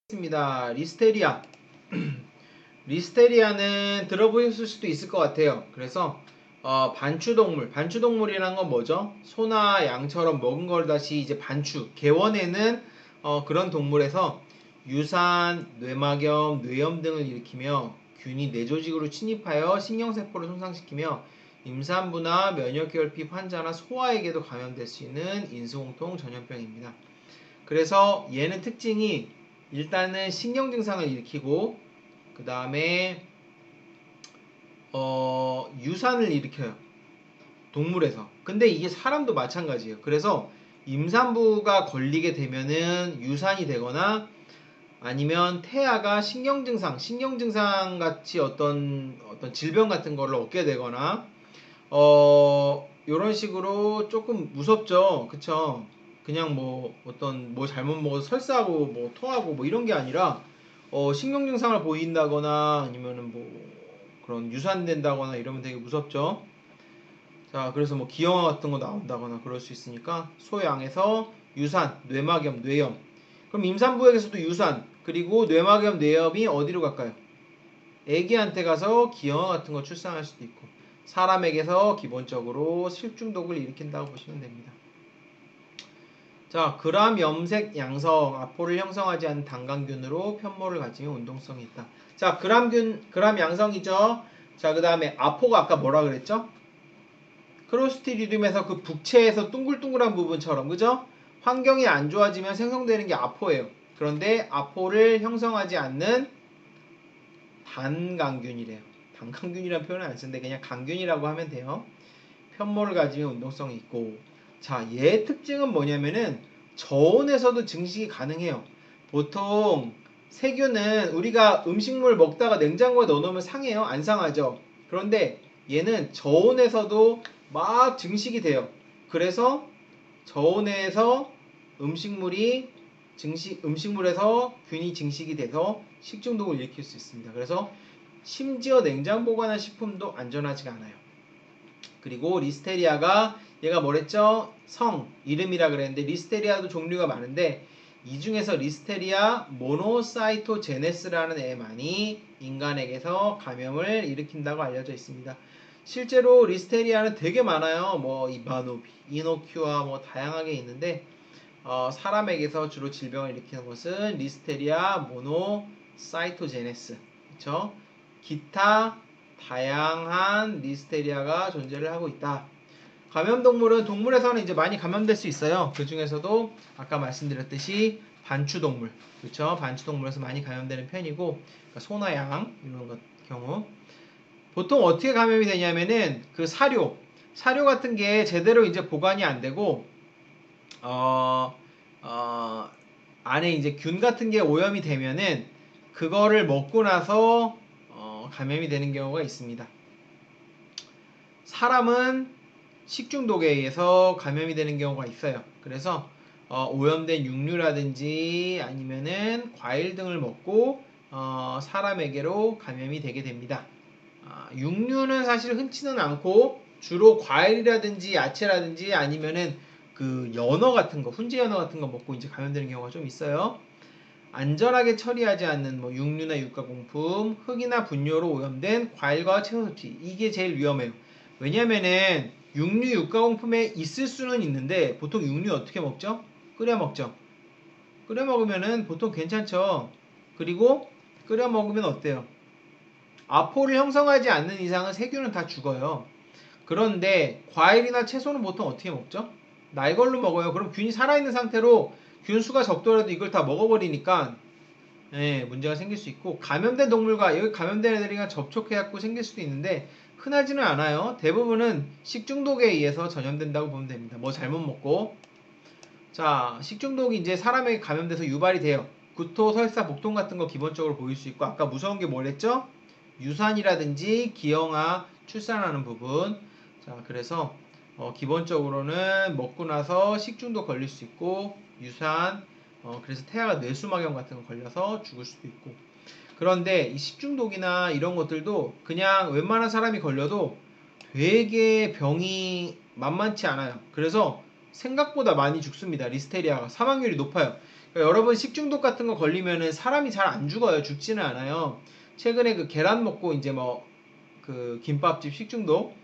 있습니다. 리스테리아. 리스테리아는 들어보셨을 수도 있을 것 같아요. 그래서 반추동물. 반추동물이란 건 뭐죠? 소나 양처럼 먹은 걸 다시 이제 반추, 개원에는 그런 동물에서 유산, 뇌막염, 뇌염 등을 일으키며 균이 뇌조직으로 침입하여 신경세포를 손상시키며 임산부나 면역결핍 환자나 소아에게도 감염될 수 있는 인수공통 전염병입니다. 그래서 얘는 특징이 일단은 신경 증상을 일으키고 그 다음에 유산을 일으켜요. 동물에서. 근데 이게 사람도 마찬가지예요. 그래서 임산부가 걸리게 되면은 유산이 되거나 아니면 태아가 신경 증상 같이 어떤 질병 같은 거를 얻게 되거나 요런 식으로 조금 무섭죠. 그쵸? 그냥 뭐 잘못 먹어서 설사하고 뭐 토하고 뭐 이런 게 아니라 신경 증상을 보인다거나 아니면은 뭐 그런 유산된다거나 이러면 되게 무섭죠. 자, 그래서 뭐 기형아 같은 거 나온다거나 그럴 수 있으니까 소양에서 유산, 뇌막염, 뇌염. 그럼 임산부에게서도 유산, 그리고 뇌막염, 뇌염이 어디로 갈까요? 애기한테 가서 기형아 같은 거 출산할 수도 있고 사람에게서 기본적으로 식중독을 일으킨다고 보시면 됩니다. 자, 그람 염색 양성, 아포를 형성하지 않는 단강균으로 편모를 가지며 운동성이 있다. 자, 그람 양성이죠. 자, 그 다음에 아포가 아까 뭐라 그랬죠? 크로스티리듐에서 그 북체에서 둥글둥글한 부분처럼, 그죠? 환경이 안 좋아지면 생성되는 게 아포예요. 그런데 아포를 형성하지 않는 단강균이래요. 단강균이라는 표현은 안 쓰는데 그냥 강균이라고 하면 돼요. 편모를 가지면 운동성이 있고, 자, 얘의 특징은 뭐냐면은 저온에서도 증식이 가능해요. 보통 세균은 우리가 음식물 먹다가 냉장고에 넣어놓으면 상해요. 안 상하죠. 그런데 얘는 저온에서도 막 증식이 돼요. 그래서 저온에서 음식물에서 균이 증식이 돼서 식중독을 일으킬 수 있습니다. 그래서 심지어 냉장 보관한 식품도 안전하지가 않아요. 그리고 리스테리아가 얘가 뭐랬죠? 이름이라 그랬는데 리스테리아도 종류가 많은데 이 중에서 리스테리아 모노사이토제네스라는 애만이 인간에게서 감염을 일으킨다고 알려져 있습니다. 실제로 리스테리아는 되게 많아요. 뭐 이바노비, 이노큐아 뭐 다양하게 있는데 사람에게서 주로 질병을 일으키는 것은 리스테리아 모노사이토제네스, 그렇죠? 기타 다양한 리스테리아가 존재를 하고 있다. 감염동물은 동물에서는 이제 많이 감염될 수 있어요. 그 중에서도 아까 말씀드렸듯이 반추동물, 그렇죠? 반추동물에서 많이 감염되는 편이고, 그러니까 소나 양 이런 경우 보통 어떻게 감염이 되냐면은 그 사료 같은 게 제대로 이제 보관이 안 되고 어, 안에 이제 균 같은 게 오염이 되면은 그거를 먹고 나서 감염이 되는 경우가 있습니다. 사람은 식중독에 의해서 감염이 되는 경우가 있어요. 그래서 오염된 육류라든지 아니면은 과일 등을 먹고 사람에게로 감염이 되게 됩니다. 육류는 사실 흔치는 않고 주로 과일이라든지 야채라든지 아니면은 그 연어 같은 거, 훈제 연어 같은 거 먹고 이제 감염되는 경우가 좀 있어요. 안전하게 처리하지 않는 뭐 육류나 육가공품, 흙이나 분뇨로 오염된 과일과 채소 섭취, 이게 제일 위험해요. 왜냐면은 육류, 육가공품에 있을 수는 있는데 보통 육류 어떻게 먹죠? 끓여 먹죠. 끓여 먹으면은 보통 괜찮죠. 그리고 끓여 먹으면 어때요? 아포를 형성하지 않는 이상은 세균은 다 죽어요. 그런데 과일이나 채소는 보통 어떻게 먹죠? 날 걸로 먹어요. 그럼 균이 살아있는 상태로 균수가 적더라도 이걸 다 먹어버리니까 문제가 생길 수 있고, 감염된 동물과 여기 감염된 애들이랑 접촉해갖고 생길 수도 있는데 흔하지는 않아요. 대부분은 식중독에 의해서 전염된다고 보면 됩니다. 뭐 잘못 먹고. 자, 식중독이 이제 사람에게 감염돼서 유발이 돼요. 구토, 설사, 복통 같은 거 기본적으로 보일 수 있고, 아까 무서운 게 뭐랬죠? 유산이라든지 기형아 출산하는 부분. 자, 그래서 기본적으로는 먹고 나서 식중독 걸릴 수 있고, 유산, 그래서 태아가 뇌수막염 같은 거 걸려서 죽을 수도 있고. 그런데 이 식중독이나 이런 것들도 그냥 웬만한 사람이 걸려도 되게 병이 만만치 않아요. 그래서 생각보다 많이 죽습니다. 리스테리아가 사망률이 높아요. 그러니까 여러분 식중독 같은 거 걸리면은 사람이 잘 안 죽어요. 죽지는 않아요. 최근에 그 계란 먹고 이제 뭐 그 김밥집 식중독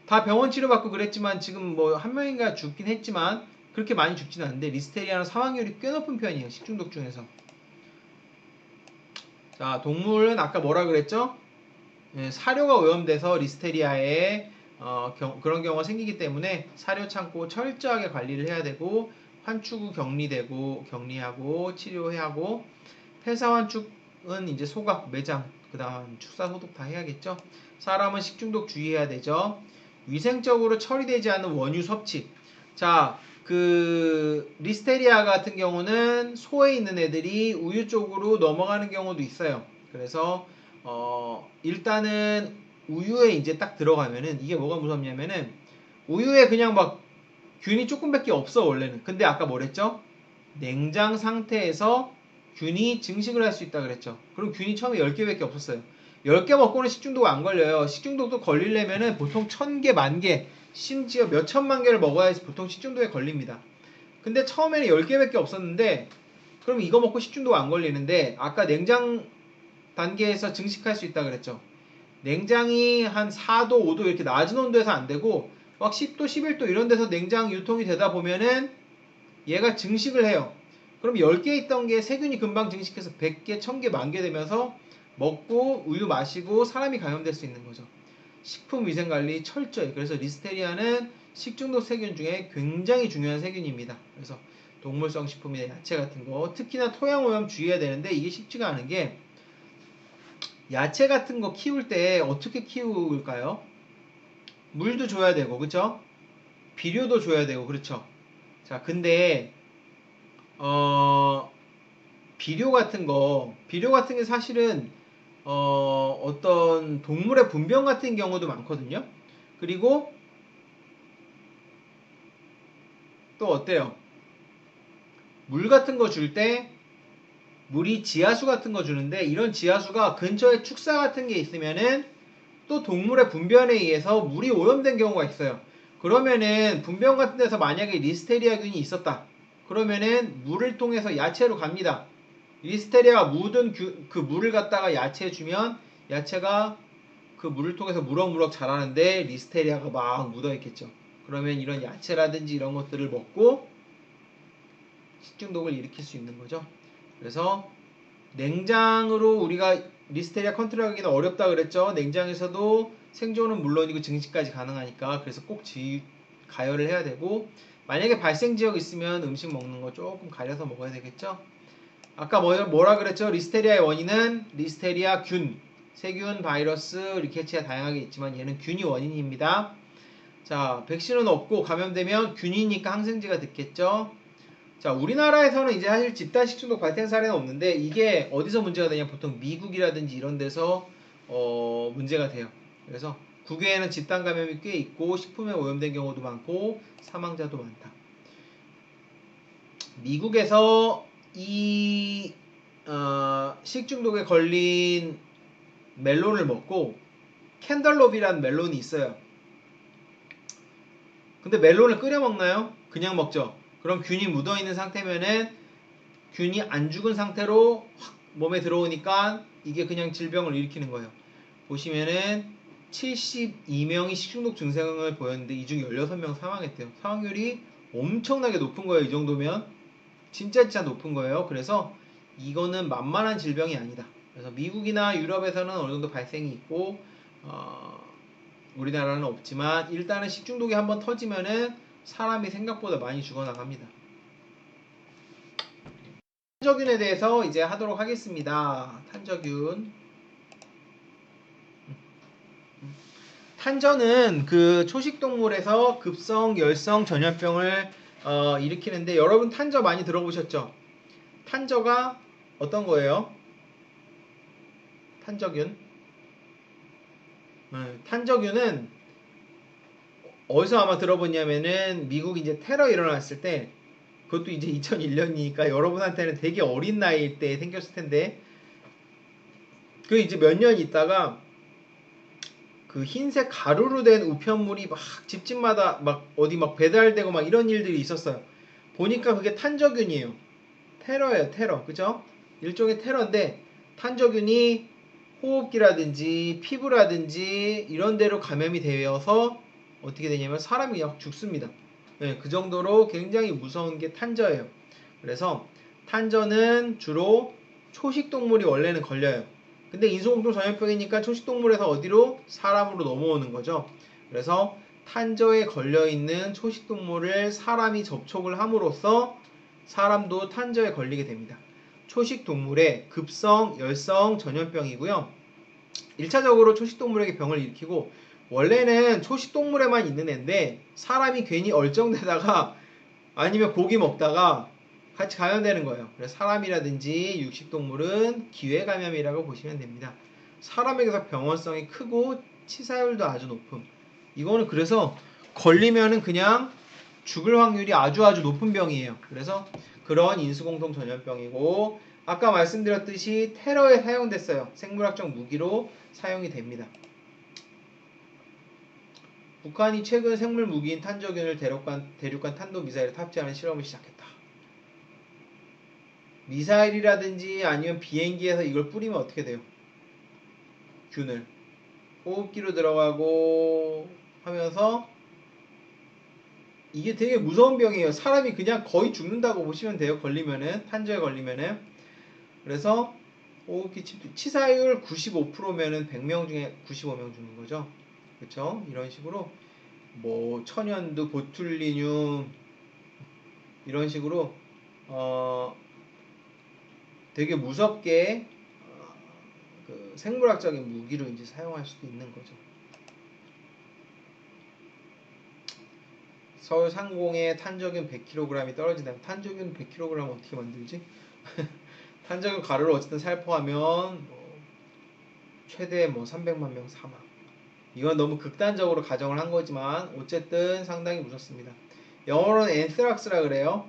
다 병원 치료받고 그랬지만 지금 뭐 한 명인가 죽긴 했지만 그렇게 많이 죽지는 않는데 리스테리아는 사망률이 꽤 높은 편이에요. 식중독 중에서. 자, 동물은 아까 뭐라 그랬죠? 예, 사료가 오염돼서 리스테리아에 그런 경우가 생기기 때문에 사료 창고 철저하게 관리를 해야 되고 환축 후 격리하고 치료해야 하고 폐사 환축은 이제 소각, 매장, 그다음 축사 소독 다 해야겠죠. 사람은 식중독 주의해야 되죠. 위생적으로 처리되지 않은 원유 섭취. 자, 그 리스테리아 같은 경우는 소에 있는 애들이 우유 쪽으로 넘어가는 경우도 있어요. 그래서 일단은 우유에 이제 딱 들어가면은 이게 뭐가 무섭냐면은 우유에 그냥 막 균이 조금밖에 없어 원래는. 근데 아까 뭐랬죠? 냉장 상태에서 균이 증식을 할 수 있다 그랬죠. 그럼 균이 처음에 10개밖에 없었어요. 10개 먹고는 식중독 안 걸려요. 식중독도 걸리려면은 보통 1000개, 10,000개, 심지어 몇 천만 개를 먹어야 보통 식중독에 걸립니다. 근데 처음에는 10개밖에 없었는데 그럼 이거 먹고 식중독 안 걸리는데 아까 냉장 단계에서 증식할 수 있다 그랬죠. 냉장이 한 4도, 5도 이렇게 낮은 온도에서 안 되고 막 10도, 11도 이런 데서 냉장 유통이 되다 보면은 얘가 증식을 해요. 그럼 10개 있던 게 세균이 금방 증식해서 100개, 1000개, 10,000개 되면서 먹고 우유 마시고 사람이 감염될 수 있는 거죠. 식품위생관리 철저히. 그래서 리스테리아는 식중독 세균 중에 굉장히 중요한 세균입니다. 그래서 동물성 식품이나 야채 같은 거 특히나 토양오염 주의해야 되는데 이게 쉽지가 않은 게 야채 같은 거 키울 때 어떻게 키울까요? 물도 줘야 되고 그쵸? 비료도 줘야 되고 그렇죠? 자 근데 어 비료 같은 게 사실은 어떤 동물의 분변 같은 경우도 많거든요. 그리고 또 어때요? 물 같은 거 줄 때 물이 지하수 같은 거 주는데 이런 지하수가 근처에 축사 같은 게 있으면은 또 동물의 분변에 의해서 물이 오염된 경우가 있어요. 그러면은 분변 같은 데서 만약에 리스테리아균이 있었다. 그러면은 물을 통해서 야채로 갑니다. 리스테리아가 묻은 그 물을 갖다가 야채에 주면 야채가 그 물을 통해서 무럭무럭 자라는데 리스테리아가 막 묻어있겠죠. 그러면 이런 야채라든지 이런 것들을 먹고 식중독을 일으킬 수 있는 거죠. 그래서 냉장으로 우리가 리스테리아 컨트롤하기는 어렵다 그랬죠. 냉장에서도 생존은 물론이고 증식까지 가능하니까 그래서 꼭 가열을 해야 되고 만약에 발생 지역 있으면 음식 먹는 거 조금 가려서 먹어야 되겠죠. 아까 뭐라 그랬죠? 리스테리아의 원인은 리스테리아 균, 세균, 바이러스, 리케치아 다양하게 있지만 얘는 균이 원인입니다. 자, 백신은 없고 감염되면 균이니까 항생제가 듣겠죠. 자, 우리나라에서는 이제 사실 집단 식중독 발생 사례는 없는데 이게 어디서 문제가 되냐 보통 미국이라든지 이런 데서 문제가 돼요. 그래서 국외에는 집단 감염이 꽤 있고 식품에 오염된 경우도 많고 사망자도 많다. 미국에서 이 식중독에 걸린 멜론을 먹고 캔들롭이라는 멜론이 있어요. 근데 멜론을 끓여 먹나요? 그냥 먹죠. 그럼 균이 묻어있는 상태면은 균이 안 죽은 상태로 확 몸에 들어오니까 이게 그냥 질병을 일으키는 거예요. 보시면은 72명이 식중독 증상을 보였는데 이 중 16명 사망했대요. 사망률이 엄청나게 높은 거예요. 이 정도면 진짜 높은 거예요. 그래서 이거는 만만한 질병이 아니다. 그래서 미국이나 유럽에서는 어느 정도 발생이 있고 우리나라는 없지만 일단은 식중독이 한번 터지면은 사람이 생각보다 많이 죽어나갑니다. 탄저균에 대해서 이제 하도록 하겠습니다. 탄저균. 탄저는 그 초식동물에서 급성 열성 전염병을 일으키는데 여러분 탄저 많이 들어보셨죠? 탄저가 어떤 거예요? 탄저균. 탄저균은 어디서 아마 들어보냐면은 미국 이제 테러 일어났을 때 그것도 이제 2001년이니까 여러분한테는 되게 어린 나이일 때 생겼을 텐데 그 이제 몇 년 있다가 그 흰색 가루로 된 우편물이 막 집집마다 막 어디 막 배달되고 막 이런 일들이 있었어요. 보니까 그게 탄저균이에요. 테러예요, 테러. 그죠? 일종의 테러인데 탄저균이 호흡기라든지 피부라든지 이런 데로 감염이 되어서 어떻게 되냐면 사람이 그냥 죽습니다. 네, 그 정도로 굉장히 무서운 게 탄저예요. 그래서 탄저는 주로 초식동물이 원래는 걸려요. 근데 인수공통 전염병이니까 초식동물에서 어디로? 사람으로 넘어오는 거죠. 그래서 탄저에 걸려있는 초식동물을 사람이 접촉을 함으로써 사람도 탄저에 걸리게 됩니다. 초식동물의 급성, 열성 전염병이고요. 1차적으로 초식동물에게 병을 일으키고 원래는 초식동물에만 있는 애인데 사람이 괜히 얼쩡대다가 아니면 고기 먹다가 같이 감염되는 거예요. 그래서 사람이라든지 육식동물은 기회감염이라고 보시면 됩니다. 사람에게서 병원성이 크고 치사율도 아주 높음. 이거는 그래서 걸리면은 그냥 죽을 확률이 아주 높은 병이에요. 그래서 그런 인수공통 전염병이고 아까 말씀드렸듯이 테러에 사용됐어요. 생물학적 무기로 사용이 됩니다. 북한이 최근 생물 무기인 탄저균을 대륙간 탄도미사일에 탑재하는 실험을 시작했다. 미사일이라든지 아니면 비행기에서 이걸 뿌리면 어떻게 돼요? 균을 호흡기로 들어가고 하면서 이게 되게 무서운 병이에요. 사람이 그냥 거의 죽는다고 보시면 돼요. 걸리면은 탄저에 걸리면은. 그래서 호흡기 치사율 95%면은 100명 중에 95명 죽는 거죠. 그쵸? 이런 식으로 뭐 천연두, 보툴리늄 이런 식으로 되게 무섭게 그 생물학적인 무기로 이제 사용할 수도 있는 거죠. 서울 상공에 탄저균 100kg이 떨어진다면 탄저균 100kg 어떻게 만들지? 탄저균 가루를 어쨌든 살포하면 최대 300만 명 사망. 이건 너무 극단적으로 가정을 한 거지만 어쨌든 상당히 무섭습니다. 영어로는 앤스락스라 그래요.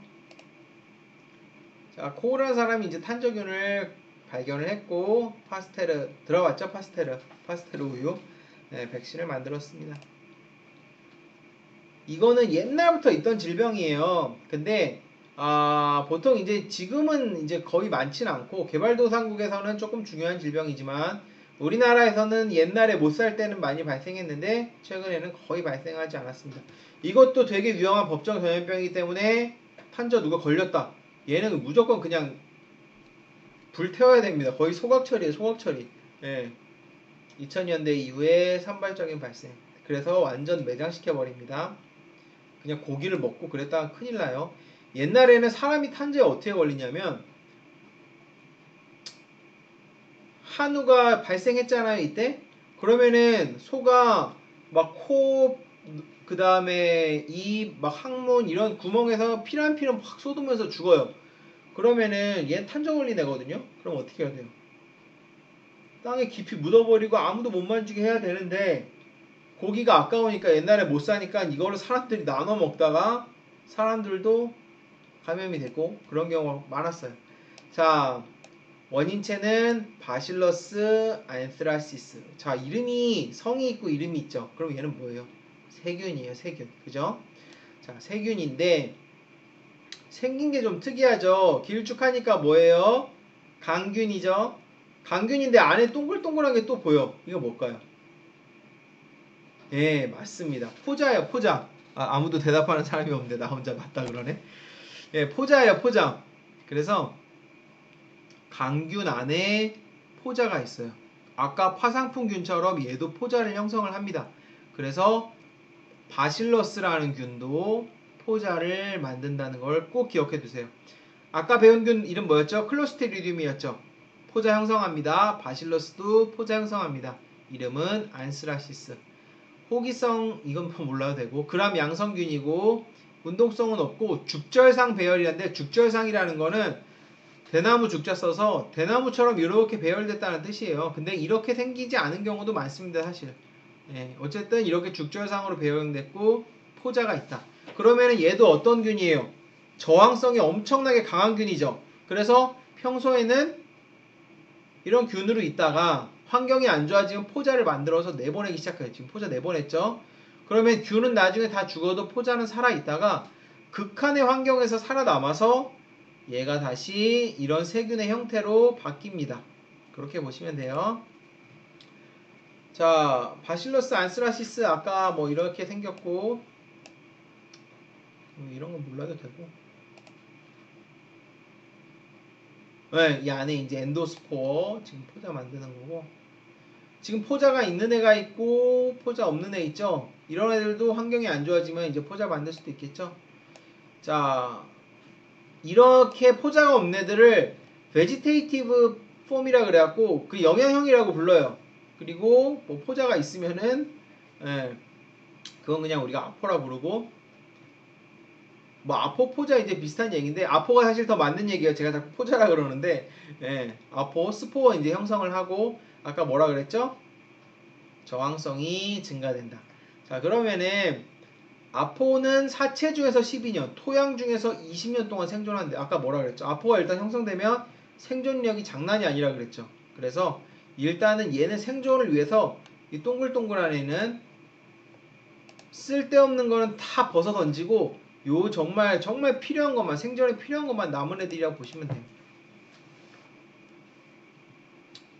자, 코우라는 사람이 이제 탄저균을 발견을 했고 파스테르 들어봤죠? 파스테르 우유 백신을 만들었습니다. 이거는 옛날부터 있던 질병이에요. 근데 보통 이제 지금은 이제 거의 많지는 않고 개발도상국에서는 조금 중요한 질병이지만 우리나라에서는 옛날에 못 살 때는 많이 발생했는데 최근에는 거의 발생하지 않았습니다. 이것도 되게 위험한 법정 전염병이기 때문에 탄저 누가 걸렸다. 얘는 무조건 그냥 불태워야 됩니다. 거의 소각처리에요, 소각처리. 예. 2000년대 이후에 산발적인 발생. 그래서 완전 매장시켜버립니다. 그냥 고기를 먹고 그랬다가 큰일 나요. 옛날에는 사람이 탄저에 어떻게 걸리냐면 한우가 발생했잖아요, 이때. 그러면은 소가 막 코, 그 다음에 입, 막 항문 이런 구멍에서 피란 확 쏟으면서 죽어요. 그러면은 얘 탄저 걸린 애거든요. 그럼 어떻게 해야 돼요? 땅에 깊이 묻어버리고 아무도 못 만지게 해야 되는데 고기가 아까우니까 옛날에 못 사니까 이거를 사람들이 나눠 먹다가 사람들도 감염이 되고 그런 경우가 많았어요. 자, 원인체는 바실러스 안스라시스. 자, 이름이 성이 있고 이름이 있죠. 그럼 얘는 뭐예요? 세균이에요, 세균. 그죠? 자, 세균인데 생긴 게 좀 특이하죠. 길쭉하니까 뭐예요? 강균이죠. 강균인데 안에 동글동글한 게 또 보여. 이거 뭘까요? 예, 맞습니다. 포자예요, 포자. 아무도 대답하는 사람이 없는데 나 혼자 맞다 그러네. 예, 포자예요, 포자. 그래서 강균 안에 포자가 있어요. 아까 파상풍균처럼 얘도 포자를 형성을 합니다. 그래서 바실러스라는 균도 포자를 만든다는 걸 꼭 기억해 두세요. 아까 배운 균 이름 뭐였죠? 클로스트리디움이었죠. 포자 형성합니다. 바실러스도 포자 형성합니다. 이름은 안스라시스. 호기성 이건 몰라도 되고 그람 양성균이고 운동성은 없고 죽절상 배열이란데 죽절상이라는 거는 대나무 죽자 써서 대나무처럼 이렇게 배열됐다는 뜻이에요. 근데 이렇게 생기지 않은 경우도 많습니다, 사실. 예, 어쨌든 이렇게 죽절상으로 배열됐고 포자가 있다. 그러면은 얘도 어떤 균이에요? 저항성이 엄청나게 강한 균이죠. 그래서 평소에는 이런 균으로 있다가 환경이 안 좋아지면 포자를 만들어서 내보내기 시작해요. 지금 포자 내보냈죠. 그러면 균은 나중에 다 죽어도 포자는 살아있다가 극한의 환경에서 살아남아서 얘가 다시 이런 세균의 형태로 바뀝니다. 그렇게 보시면 돼요. 자, 바실러스 안스라시스 아까 뭐 이렇게 생겼고 이런 건 몰라도 되고 네, 이 안에 이제 엔도스포어 지금 포자 만드는 거고 지금 포자가 있는 애가 있고 포자 없는 애 있죠. 이런 애들도 환경이 안 좋아지면 이제 포자 만들 수도 있겠죠. 자, 이렇게 포자가 없는 애들을 베지테이티브 폼이라 그래갖고 그 영양형이라고 불러요. 그리고 뭐 포자가 있으면은 예, 그건 그냥 우리가 아포라 부르고 뭐 아포 포자 이제 비슷한 얘기인데 아포가 사실 더 맞는 얘기예요. 제가 자꾸 포자라 그러는데 예, 아포 스포어 이제 형성을 하고 아까 뭐라 그랬죠? 저항성이 증가된다. 자, 그러면은 아포는 사체 중에서 12년, 토양 중에서 20년 동안 생존하는데 아까 뭐라 그랬죠? 아포가 일단 형성되면 생존력이 장난이 아니라 그랬죠. 그래서 일단은 얘는 생존을 위해서 이 동글동글한 애는 쓸데없는 거는 다 벗어 던지고 요 정말 필요한 것만 생존에 필요한 것만 남은 애들이라고 보시면 돼요.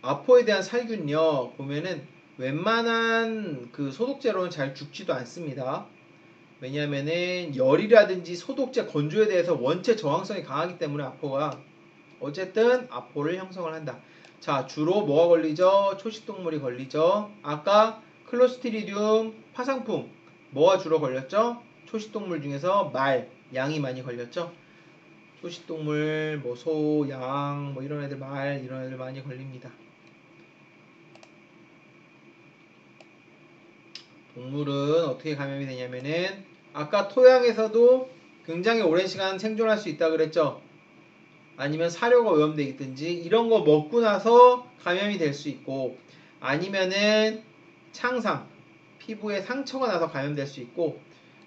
아포에 대한 살균요 보면은 웬만한 그 소독제로는 잘 죽지도 않습니다. 왜냐면은 열이라든지 소독제 건조에 대해서 원체 저항성이 강하기 때문에 아포가 어쨌든 아포를 형성을 한다. 자, 주로 뭐가 걸리죠? 초식동물이 걸리죠. 아까 클로스트리디움 파상풍 뭐가 주로 걸렸죠? 초식동물 중에서 말, 양이 많이 걸렸죠. 초식동물 뭐 소, 양, 뭐 이런 애들 말 이런 애들 많이 걸립니다. 동물은 어떻게 감염이 되냐면은 아까 토양에서도 굉장히 오랜 시간 생존할 수 있다 그랬죠. 아니면 사료가 오염되겠든지 이런 거 먹고 나서 감염이 될 수 있고 아니면은 창상 피부에 상처가 나서 감염될 수 있고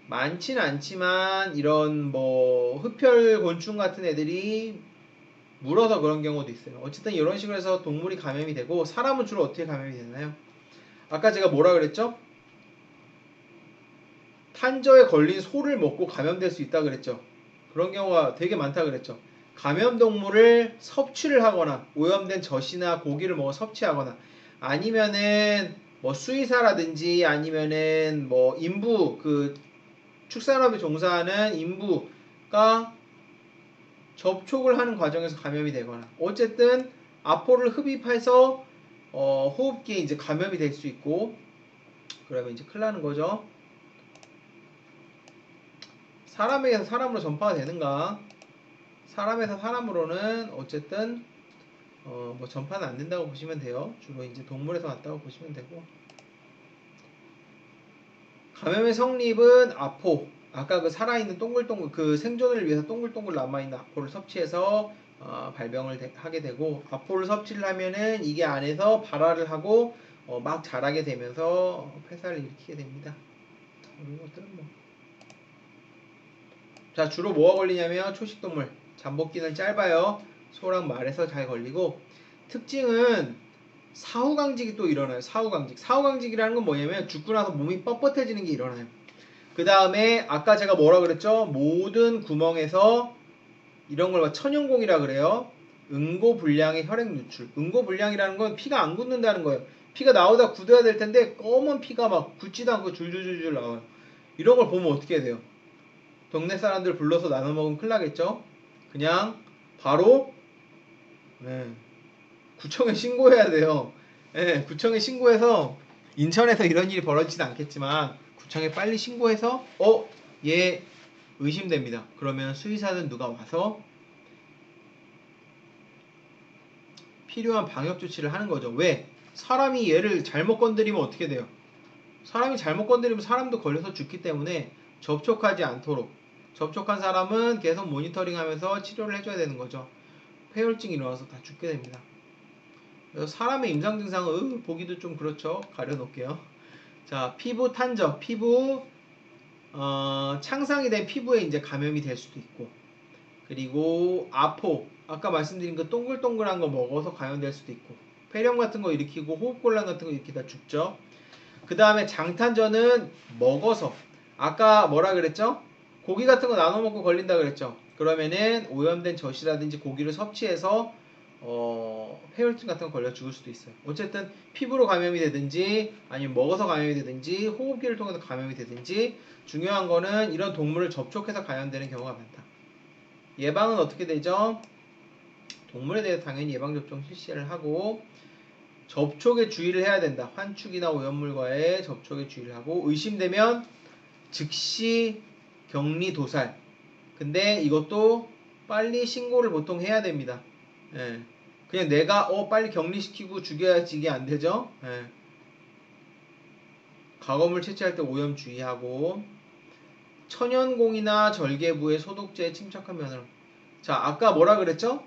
많지는 않지만 이런 뭐 흡혈 곤충 같은 애들이 물어서 그런 경우도 있어요. 어쨌든 이런 식으로 해서 동물이 감염이 되고 사람은 주로 어떻게 감염이 되나요? 아까 제가 뭐라 그랬죠? 탄저에 걸린 소를 먹고 감염될 수 있다 그랬죠. 그런 경우가 되게 많다 그랬죠. 감염동물을 섭취를 하거나 오염된 젖이나 고기를 먹어 섭취하거나 아니면은 뭐 수의사라든지 아니면은 뭐 인부 그 축산업에 종사하는 인부가 접촉을 하는 과정에서 감염이 되거나 어쨌든 아포를 흡입해서 호흡기에 이제 감염이 될 수 있고 그러면 이제 큰일 나는 거죠. 사람에게서 사람으로 전파가 되는가? 사람에서 사람으로는 어쨌든 뭐 전파는 안 된다고 보시면 돼요. 주로 이제 동물에서 왔다고 보시면 되고 감염의 성립은 아포 아까 그 살아있는 동글동글 그 생존을 위해서 동글동글 남아있는 아포를 섭취해서 발병을 하게 되고 아포를 섭취를 하면은 이게 안에서 발화를 하고 막 자라게 되면서 폐사를 일으키게 됩니다. 이런 것들은 뭐 자, 주로 뭐가 걸리냐면 초식동물. 잠복기는 짧아요. 소랑 말에서 잘 걸리고 특징은 사후강직이 또 일어나요. 사후강직. 사후강직이라는 건 뭐냐면 죽고 나서 몸이 뻣뻣해지는 게 일어나요. 그 다음에 아까 제가 뭐라 그랬죠? 모든 구멍에서 이런 걸 천연공이라 그래요. 응고불량의 혈액 누출. 응고불량이라는 건 피가 안 굳는다는 거예요. 피가 나오다 굳어야 될 텐데 검은 피가 막 굳지도 않고 줄줄줄줄 나와요. 이런 걸 보면 어떻게 해야 돼요? 동네 사람들 불러서 나눠 먹으면 큰일 나겠죠? 그냥 바로 네, 구청에 신고해야 돼요. 네, 구청에 신고해서 인천에서 이런 일이 벌어지진 않겠지만 구청에 빨리 신고해서 얘 의심됩니다. 그러면 수의사는 누가 와서 필요한 방역 조치를 하는 거죠. 왜? 사람이 얘를 잘못 건드리면 어떻게 돼요? 사람이 잘못 건드리면 사람도 걸려서 죽기 때문에 접촉하지 않도록 접촉한 사람은 계속 모니터링하면서 치료를 해줘야 되는 거죠. 폐혈증이 일어나서 다 죽게 됩니다. 그래서 사람의 임상 증상은 보기도 좀 그렇죠. 가려놓을게요. 자, 피부 탄저, 피부 창상이 된 피부에 이제 감염이 될 수도 있고, 그리고 아포, 아까 말씀드린 그 동글동글한 거 먹어서 감염될 수도 있고, 폐렴 같은 거 일으키고 호흡곤란 같은 거 일으키다 죽죠. 그 다음에 장탄저는 먹어서 아까 뭐라 그랬죠? 고기 같은 거 나눠 먹고 걸린다 그랬죠. 그러면은 오염된 젖이라든지 고기를 섭취해서 폐혈증 같은 거 걸려 죽을 수도 있어요. 어쨌든 피부로 감염이 되든지 아니면 먹어서 감염이 되든지 호흡기를 통해서 감염이 되든지 중요한 거는 이런 동물을 접촉해서 감염되는 경우가 많다. 예방은 어떻게 되죠? 동물에 대해서 당연히 예방접종 실시를 하고 접촉에 주의를 해야 된다. 환축이나 오염물과의 접촉에 주의를 하고 의심되면 즉시 격리 도살. 근데 이것도 빨리 신고를 보통 해야 됩니다. 예. 그냥 내가 빨리 격리시키고 죽여야지 이게 안 되죠. 예. 가검을 채취할 때 오염 주의하고 천연공이나 절개부에 소독제에 침착한 면으로. 자, 아까 뭐라 그랬죠?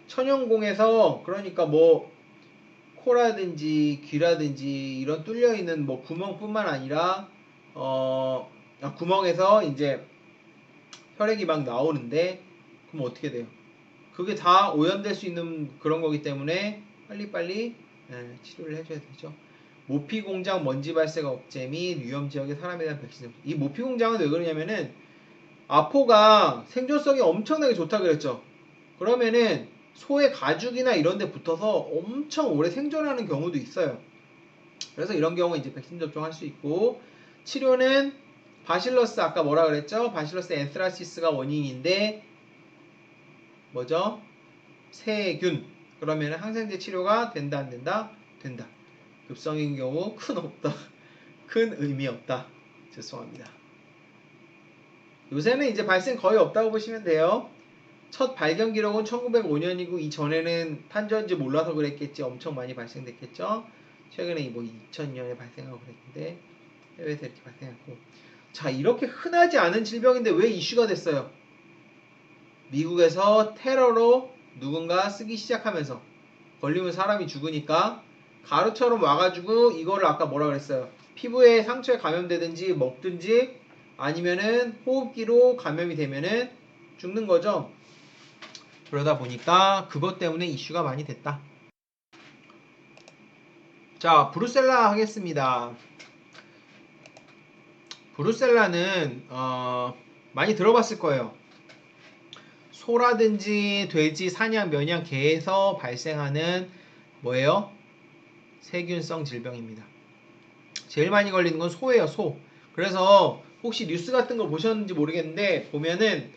천연공에서 그러니까 뭐 코라든지 귀라든지 이런 뚫려 있는 뭐 구멍뿐만 아니라 구멍에서 이제 혈액이 막 나오는데 그럼 어떻게 돼요? 그게 다 오염될 수 있는 그런 거기 때문에 빨리빨리 치료를 해줘야 되죠. 모피공장 먼지 발생 억제 및 위험 지역의 사람에 대한 백신 접종. 이 모피공장은 왜 그러냐면은 아포가 생존성이 엄청나게 좋다 그랬죠. 그러면은 소의 가죽이나 이런 데 붙어서 엄청 오래 생존하는 경우도 있어요. 그래서 이런 경우 이제 백신 접종할 수 있고 치료는 바실러스 아까 뭐라 그랬죠? 바실러스 엔스라시스가 원인인데 뭐죠? 세균. 그러면 항생제 치료가 된다 안 된다? 된다. 급성인 경우 큰 없다. 큰 의미 없다. 죄송합니다. 요새는 이제 발생 거의 없다고 보시면 돼요. 첫 발견 기록은 1905년이고 이전에는 탄저인지 몰라서 그랬겠지 엄청 많이 발생됐겠죠. 최근에 뭐 2000년에 발생하고 그랬는데 해외에서 이렇게 발생했고 자 이렇게 흔하지 않은 질병인데 왜 이슈가 됐어요? 미국에서 테러로 누군가 쓰기 시작하면서 걸리면 사람이 죽으니까 가루처럼 와가지고 이거를 아까 뭐라 그랬어요? 피부에 상처에 감염되든지 먹든지 아니면은 호흡기로 감염이 되면은 죽는 거죠. 그러다 보니까 그것 때문에 이슈가 많이 됐다. 자, 브루셀라 하겠습니다. 브루셀라는 많이 들어봤을 거예요. 소라든지 돼지, 사냥,绵양, 개에서 발생하는 뭐예요? 세균성 질병입니다. 제일 많이 걸리는 건 소예요, 소. 그래서 혹시 뉴스 같은 거 보셨는지 모르겠는데 보면은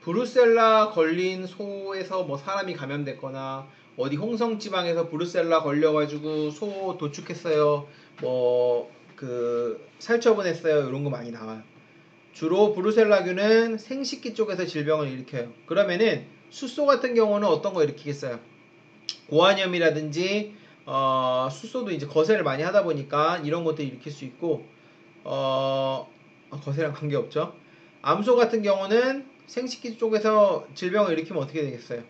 브루셀라 걸린 소에서 뭐 사람이 감염됐거나 어디 홍성 지방에서 브루셀라 걸려가지고 소 도축했어요. 뭐 그 살처분했어요. 이런 거 많이 나와요. 주로 브루셀라균은 생식기 쪽에서 질병을 일으켜요. 그러면은 숫소 같은 경우는 어떤 거 일으키겠어요? 고환염이라든지 숫소도 이제 거세를 많이 하다 보니까 이런 것들 일으킬 수 있고 거세랑 관계없죠. 암소 같은 경우는 생식기 쪽에서 질병을 일으키면 어떻게 되겠어요?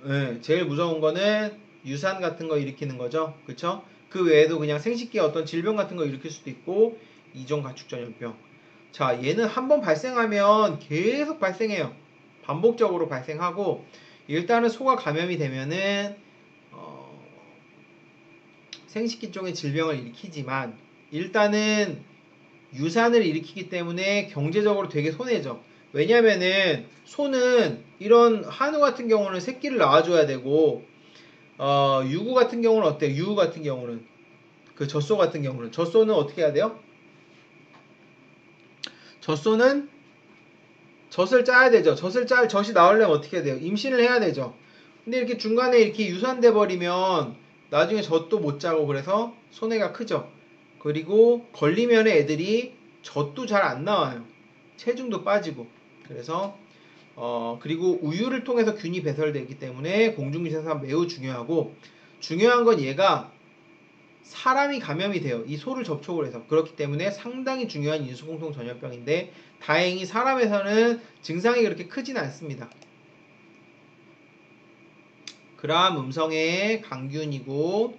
네, 제일 무서운 거는 유산 같은 거 일으키는 거죠. 그쵸? 그 외에도 그냥 생식기 어떤 질병 같은 거 일으킬 수도 있고 이종 가축전염병. 자, 얘는 한번 발생하면 계속 발생해요. 반복적으로 발생하고 일단은 소가 감염이 되면은 생식기 쪽의 질병을 일으키지만 일단은 유산을 일으키기 때문에 경제적으로 되게 손해죠. 왜냐면은 소는 이런 한우 같은 경우는 새끼를 낳아줘야 되고 유구 같은 경우는 어때요? 유구 같은 경우는 그 젖소 같은 경우는 젖소는 어떻게 해야 돼요? 젖소는 젖을 짜야 되죠. 젖이 나오려면 어떻게 해야 돼요? 임신을 해야 되죠. 근데 이렇게 중간에 이렇게 유산돼 버리면 나중에 젖도 못 짜고 그래서 손해가 크죠. 그리고 걸리면 애들이 젖도 잘 안 나와요. 체중도 빠지고. 그래서 그리고 우유를 통해서 균이 배설되기 때문에 공중생산 매우 중요하고 중요한 건 얘가 사람이 감염이 돼요. 이 소를 접촉을 해서. 그렇기 때문에 상당히 중요한 인수공통 전염병인데 다행히 사람에서는 증상이 그렇게 크진 않습니다. 그람 음성의 강균이고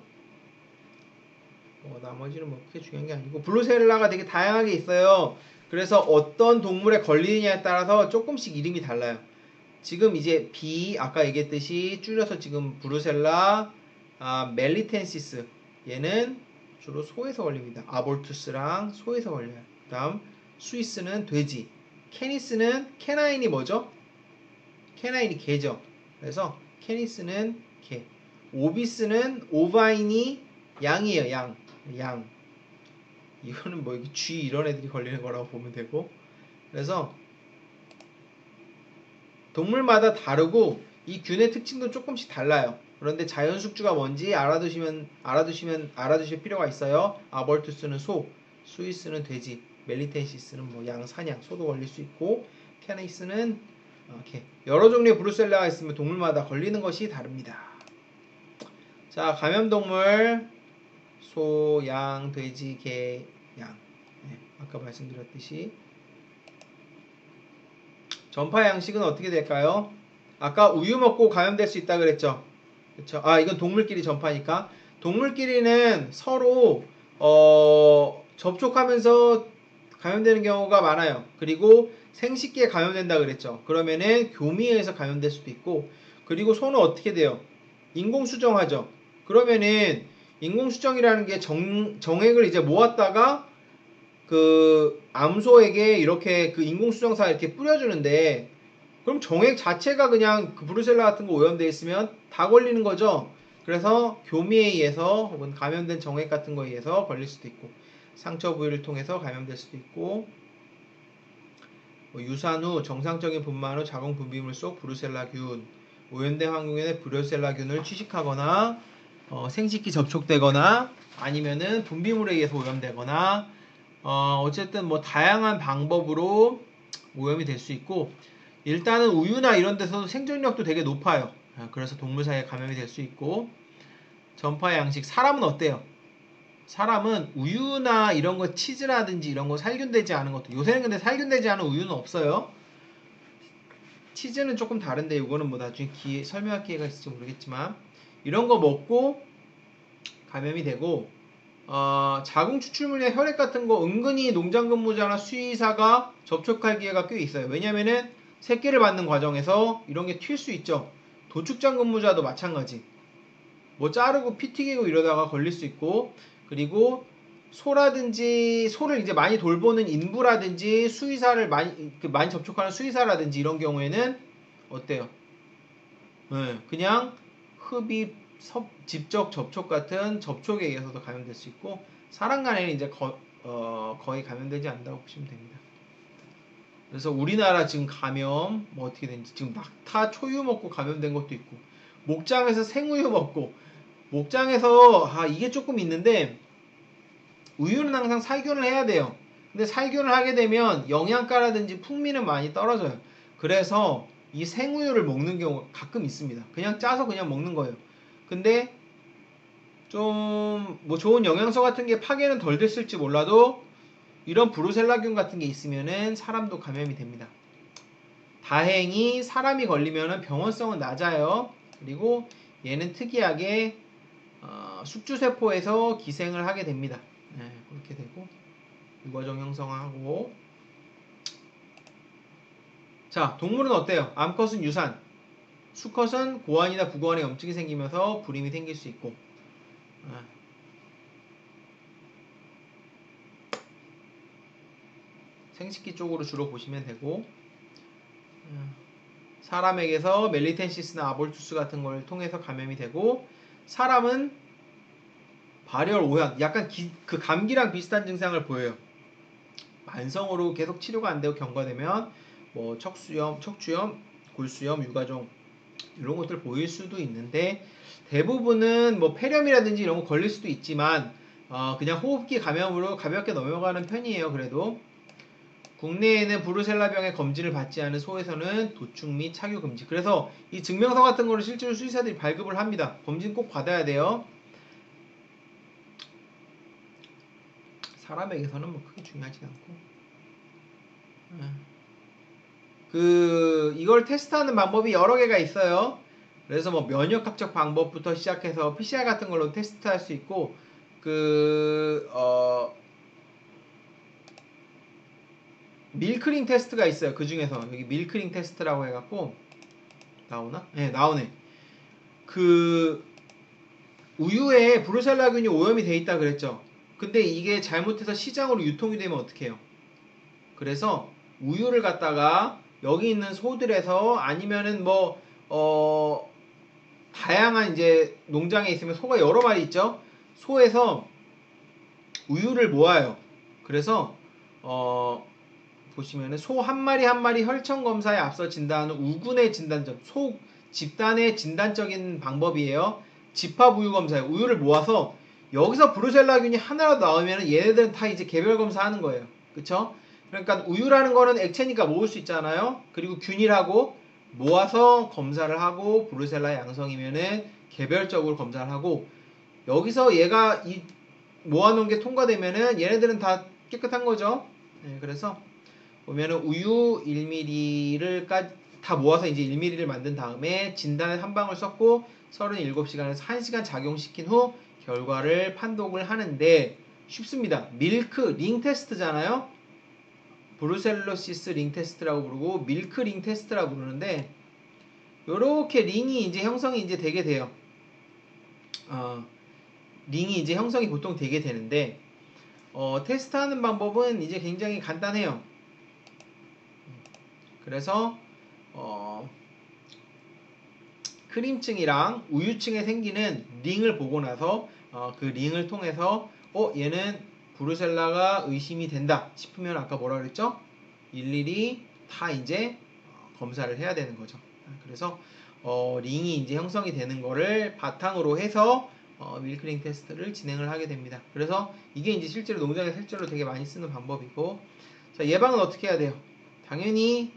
나머지는 뭐 그렇게 중요한 게 아니고 블루셀라가 되게 다양하게 있어요. 그래서 어떤 동물에 걸리느냐에 따라서 조금씩 이름이 달라요. 지금 이제 B 아까 얘기했듯이 줄여서 지금 브루셀라 멜리텐시스 얘는 주로 소에서 걸립니다. 아볼투스랑 소에서 걸려요. 그 다음 스위스는 돼지, 캐니스는 캐나인이 뭐죠? 캐나인이 개죠. 그래서 캐니스는 개. 오비스는 오바인이 양이에요. 양. 이거는 뭐 쥐 이런 애들이 걸리는 거라고 보면 되고. 그래서 동물마다 다르고 이 균의 특징도 조금씩 달라요. 그런데 자연 숙주가 뭔지 알아두실 필요가 있어요. 아벌투스는 소, 스위스는 돼지, 멜리텐시스는 뭐 양, 사냥, 소도 걸릴 수 있고, 캐네이스는 이렇게 여러 종류의 브루셀라가 있으면 동물마다 걸리는 것이 다릅니다. 자, 감염동물 소, 양, 돼지, 개, 양. 네, 아까 말씀드렸듯이 전파 양식은 어떻게 될까요? 아까 우유 먹고 감염될 수 있다 그랬죠. 그렇죠. 아, 이건 동물끼리 전파니까. 동물끼리는 서로 접촉하면서 감염되는 경우가 많아요. 그리고 생식기에 감염된다 그랬죠. 그러면은 교미에 의해서 감염될 수도 있고, 그리고 소는 어떻게 돼요? 인공수정하죠. 그러면은 인공수정이라는 게 정액을 이제 모았다가 그 암소에게 이렇게 그 인공수정사 이렇게 뿌려주는데, 그럼 정액 자체가 그냥 그 브루셀라 같은 거 오염돼 있으면 다 걸리는 거죠. 그래서 교미에 의해서 혹은 감염된 정액 같은 거에 의해서 걸릴 수도 있고, 상처 부위를 통해서 감염될 수도 있고, 뭐 유산 후 정상적인 분만 후 자궁 분비물 속 브루셀라균, 오염된 환경에 브루셀라균을 취식하거나 생식기 접촉되거나 아니면은 분비물에 의해서 오염되거나, 어쨌든 뭐 다양한 방법으로 오염이 될 수 있고, 일단은 우유나 이런 데서도 생존력도 되게 높아요. 그래서 동물 사이에 감염이 될 수 있고, 전파 양식. 사람은 어때요? 사람은 우유나 이런 거, 치즈라든지 이런 거 살균되지 않은 것도, 요새는 근데 살균되지 않은 우유는 없어요. 치즈는 조금 다른데 이거는 뭐 나중에 설명할 기회가 있을지 모르겠지만, 이런 거 먹고 감염이 되고, 자궁 추출물이나 혈액 같은 거 은근히 농장 근무자나 수의사가 접촉할 기회가 꽤 있어요. 왜냐면은 새끼를 받는 과정에서 이런 게 튈 수 있죠. 도축장 근무자도 마찬가지. 뭐 자르고 피 튀기고 이러다가 걸릴 수 있고, 그리고 소를 이제 많이 돌보는 인부라든지 수의사를 많이 접촉하는 수의사라든지 이런 경우에는 어때요? 네, 그냥 흡입, 직접 접촉 같은 접촉에 의해서도 감염될 수 있고, 사람 간에는 이제 거의 감염되지 않는다고 보시면 됩니다. 그래서 우리나라 지금 감염 뭐 어떻게 되는지, 지금 낙타 초유 먹고 감염된 것도 있고, 목장에서 생우유 먹고, 목장에서 이게 조금 있는데, 우유는 항상 살균을 해야 돼요. 근데 살균을 하게 되면 영양가라든지 풍미는 많이 떨어져요. 그래서 이 생우유를 먹는 경우가 가끔 있습니다. 그냥 짜서 그냥 먹는 거예요. 근데 좀 뭐 좋은 영양소 같은 게 파괴는 덜 됐을지 몰라도 이런 브루셀라균 같은 게 있으면은 사람도 감염이 됩니다. 다행히 사람이 걸리면은 병원성은 낮아요. 그리고 얘는 특이하게 숙주세포에서 기생을 하게 됩니다. 네, 그렇게 되고 유과정 형성하고. 자, 동물은 어때요? 암컷은 유산, 수컷은 고환이나 부고환에 염증이 생기면서 불임이 생길 수 있고, 생식기 쪽으로 주로 보시면 되고, 사람에게서 멜리텐시스나 아볼투스 같은 걸 통해서 감염이 되고, 사람은 발열, 오현, 약간 그 감기랑 비슷한 증상을 보여요. 만성으로 계속 치료가 안 되고 경과되면 뭐 척추염, 골수염, 유가종 이런 것들 보일 수도 있는데, 대부분은 뭐 폐렴이라든지 이런 거 걸릴 수도 있지만 그냥 호흡기 감염으로 가볍게 넘어가는 편이에요. 그래도 국내에는 브루셀라병의 검진을 받지 않은 소에서는 도축 및 착유 금지. 그래서 이 증명서 같은 거를 실제로 수의사들이 발급을 합니다. 검진 꼭 받아야 돼요. 사람에게서는 뭐 크게 중요하지 않고. 이걸 테스트하는 방법이 여러 개가 있어요. 그래서 뭐 면역학적 방법부터 시작해서 PCR 같은 걸로 테스트할 수 있고, 밀크링 테스트가 있어요. 그 중에서 여기 밀크링 테스트라고 해갖고 나오나? 네, 나오네. 우유에 브루셀라균이 오염이 돼 있다 그랬죠. 근데 이게 잘못해서 시장으로 유통이 되면 어떡해요? 그래서 우유를 갖다가 여기 있는 소들에서 아니면은 다양한 이제 농장에 있으면 소가 여러 마리 있죠. 소에서 우유를 모아요. 그래서 보시면은 소 한 마리 한 마리 혈청 검사에 앞서 진단하는 우군의 진단점, 소 집단의 진단적인 방법이에요. 집합 우유 검사예요. 우유를 모아서 여기서 브루셀라균이 하나라도 나오면 얘네들은 다 이제 개별 검사하는 거예요. 그쵸? 그러니까 우유라는 거는 액체니까 모을 수 있잖아요. 그리고 균일하고 모아서 검사를 하고 브루셀라 양성이면은 개별적으로 검사를 하고 여기서 얘가 이 모아놓은 게 통과되면은 얘네들은 다 깨끗한 거죠. 네, 그래서 보면은 우유 1ml를 다 모아서 이제 1ml를 만든 다음에 진단에 한 방울 썼고 37시간에서 1시간 작용시킨 후 결과를 판독을 하는데 쉽습니다. 밀크 링 테스트잖아요. 브루셀로시스 링 테스트라고 부르고 밀크 링 테스트라고 부르는데 요렇게 링이 이제 형성이 이제 되게 돼요. 링이 이제 형성이 보통 되게 되는데 테스트하는 방법은 이제 굉장히 간단해요. 그래서 크림층이랑 우유층에 생기는 링을 보고 나서 그 링을 통해서 얘는 브루셀라가 의심이 된다 싶으면 아까 뭐라 그랬죠? 일일이 다 이제 검사를 해야 되는 거죠. 그래서 링이 이제 형성이 되는 거를 바탕으로 해서 밀크링 테스트를 진행을 하게 됩니다. 그래서 이게 이제 실제로 농장에 실제로 되게 많이 쓰는 방법이고, 자, 예방은 어떻게 해야 돼요? 당연히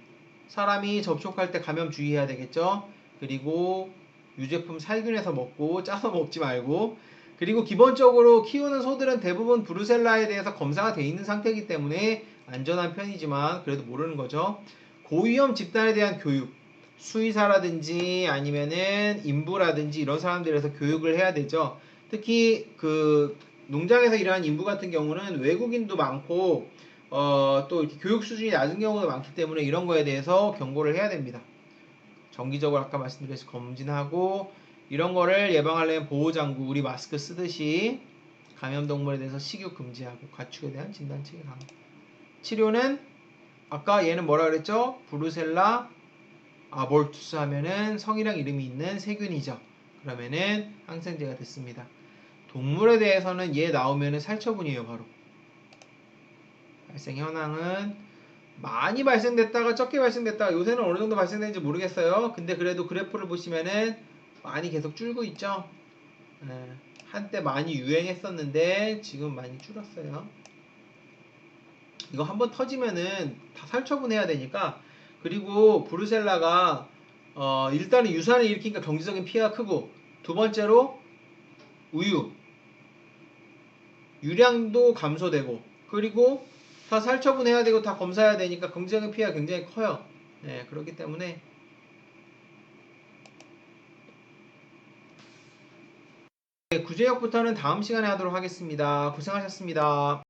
사람이 접촉할 때 감염 주의해야 되겠죠. 그리고 유제품 살균해서 먹고 짜서 먹지 말고, 그리고 기본적으로 키우는 소들은 대부분 브루셀라에 대해서 검사가 돼 있는 상태이기 때문에 안전한 편이지만 그래도 모르는 거죠. 고위험 집단에 대한 교육, 수의사라든지 아니면은 인부라든지 이런 사람들에서 교육을 해야 되죠. 특히 그 농장에서 일하는 인부 같은 경우는 외국인도 많고 또 이렇게 교육 수준이 낮은 경우도 많기 때문에 이런 거에 대해서 경고를 해야 됩니다. 정기적으로 아까 말씀드렸듯이 검진하고 이런 거를 예방하려면 보호장구, 우리 마스크 쓰듯이 감염동물에 대해서 식육 금지하고 가축에 대한 진단책이 강화. 치료는 아까 얘는 뭐라 그랬죠? 브루셀라 아볼투스 하면은 성이랑 이름이 있는 세균이죠. 그러면은 항생제가 됐습니다. 동물에 대해서는 얘 나오면은 살처분이에요, 바로. 발생 현황은 많이 발생됐다가 적게 발생됐다가 요새는 어느 정도 발생되는지 모르겠어요. 근데 그래도 그래프를 보시면은 많이 계속 줄고 있죠. 한때 많이 유행했었는데 지금 많이 줄었어요. 이거 한번 터지면은 다 살처분해야 되니까. 그리고 브루셀라가 일단은 유산을 일으키니까 경제적인 피해가 크고, 두 번째로 우유 유량도 감소되고, 그리고 다 살처분해야 되고 다 검사해야 되니까 경제적인 피해가 굉장히 커요. 네, 그렇기 때문에 구제역부터는 다음 시간에 하도록 하겠습니다. 고생하셨습니다.